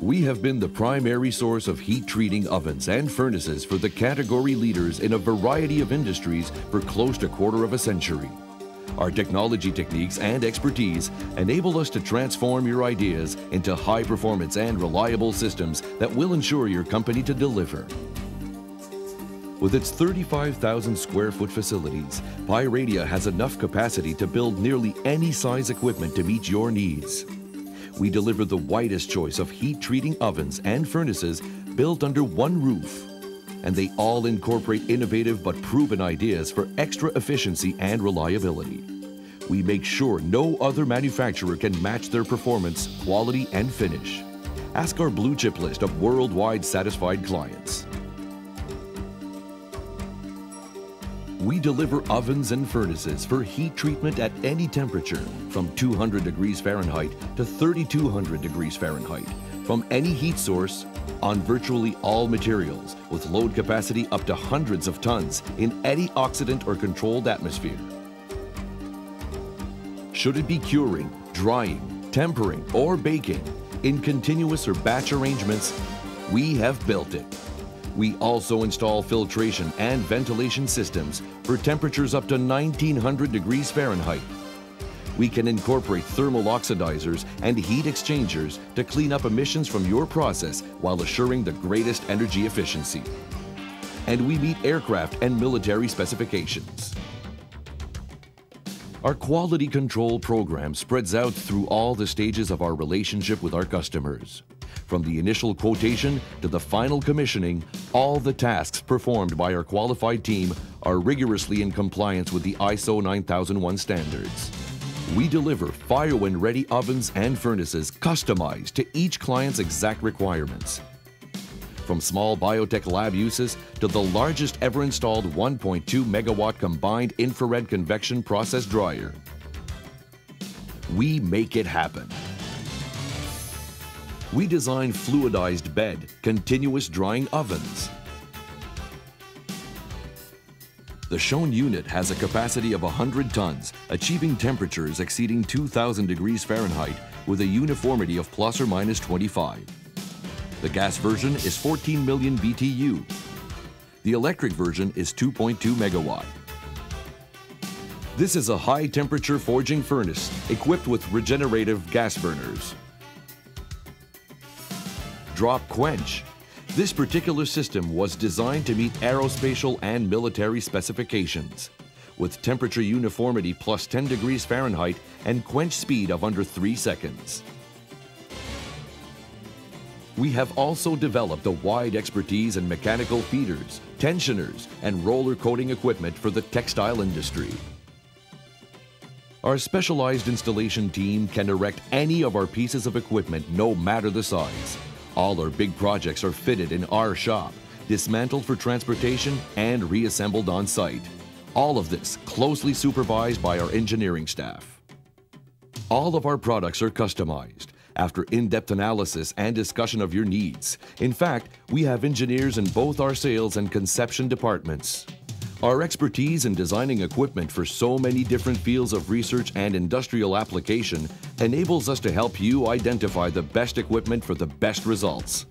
We have been the primary source of heat treating ovens and furnaces for the category leaders in a variety of industries for close to a quarter of a century. Our technology techniques and expertise enable us to transform your ideas into high performance and reliable systems that will ensure your company to deliver. With its 35,000 square foot facilities, Pyradia has enough capacity to build nearly any size equipment to meet your needs. We deliver the widest choice of heat treating ovens and furnaces built under one roof. And they all incorporate innovative but proven ideas for extra efficiency and reliability. We make sure no other manufacturer can match their performance, quality, and finish. Ask our blue chip list of worldwide satisfied clients. We deliver ovens and furnaces for heat treatment at any temperature, from 200 degrees Fahrenheit to 3,200 degrees Fahrenheit, from any heat source, on virtually all materials, with load capacity up to hundreds of tons in any oxidant or controlled atmosphere. Should it be curing, drying, tempering, or baking, in continuous or batch arrangements, we have built it. We also install filtration and ventilation systems for temperatures up to 1,900 degrees Fahrenheit. We can incorporate thermal oxidizers and heat exchangers to clean up emissions from your process while assuring the greatest energy efficiency. And we meet aircraft and military specifications. Our quality control program spreads out through all the stages of our relationship with our customers. From the initial quotation to the final commissioning, all the tasks performed by our qualified team are rigorously in compliance with the ISO 9001 standards. We deliver fire-when-ready ovens and furnaces customized to each client's exact requirements. From small biotech lab uses to the largest ever installed 1.2 megawatt combined infrared convection process dryer, we make it happen. We design fluidized bed, continuous drying ovens. The shown unit has a capacity of 100 tons, achieving temperatures exceeding 2,000 degrees Fahrenheit with a uniformity of plus or minus 25. The gas version is 14 million BTU. The electric version is 2.2 megawatt. This is a high-temperature forging furnace equipped with regenerative gas burners. Drop quench. This particular system was designed to meet aerospatial and military specifications, with temperature uniformity plus 10 degrees Fahrenheit and quench speed of under 3 seconds. We have also developed a wide expertise in mechanical feeders, tensioners, and roller coating equipment for the textile industry. Our specialized installation team can erect any of our pieces of equipment, no matter the size. All our big projects are fitted in our shop, dismantled for transportation, and reassembled on site. All of this closely supervised by our engineering staff. All of our products are customized after in-depth analysis and discussion of your needs. In fact, we have engineers in both our sales and conception departments. Our expertise in designing equipment for so many different fields of research and industrial application enables us to help you identify the best equipment for the best results.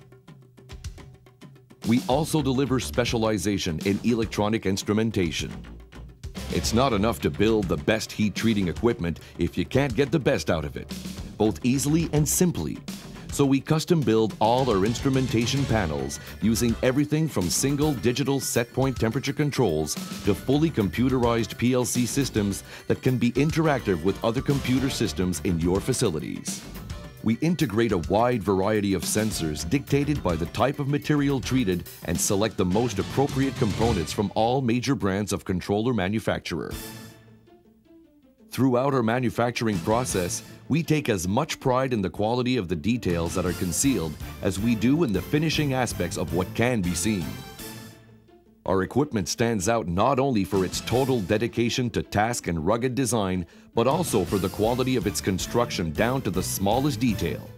We also deliver specialization in electronic instrumentation. It's not enough to build the best heat treating equipment if you can't get the best out of it, both easily and simply. So we custom build all our instrumentation panels using everything from single digital set point temperature controls to fully computerized PLC systems that can be interactive with other computer systems in your facilities. We integrate a wide variety of sensors dictated by the type of material treated and select the most appropriate components from all major brands of controller manufacturer. Throughout our manufacturing process, we take as much pride in the quality of the details that are concealed as we do in the finishing aspects of what can be seen. Our equipment stands out not only for its total dedication to task and rugged design, but also for the quality of its construction down to the smallest detail.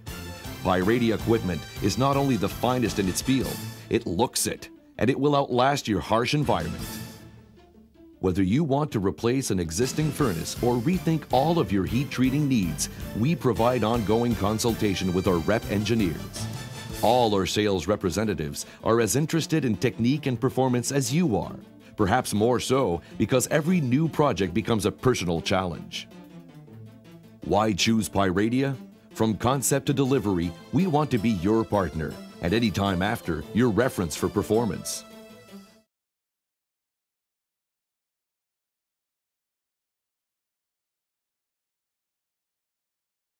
Pyradia equipment is not only the finest in its field, it looks it, and it will outlast your harsh environment. Whether you want to replace an existing furnace or rethink all of your heat treating needs, we provide ongoing consultation with our rep engineers. All our sales representatives are as interested in technique and performance as you are, perhaps more so because every new project becomes a personal challenge. Why choose Pyradia? From concept to delivery, we want to be your partner, and any time after, your reference for performance.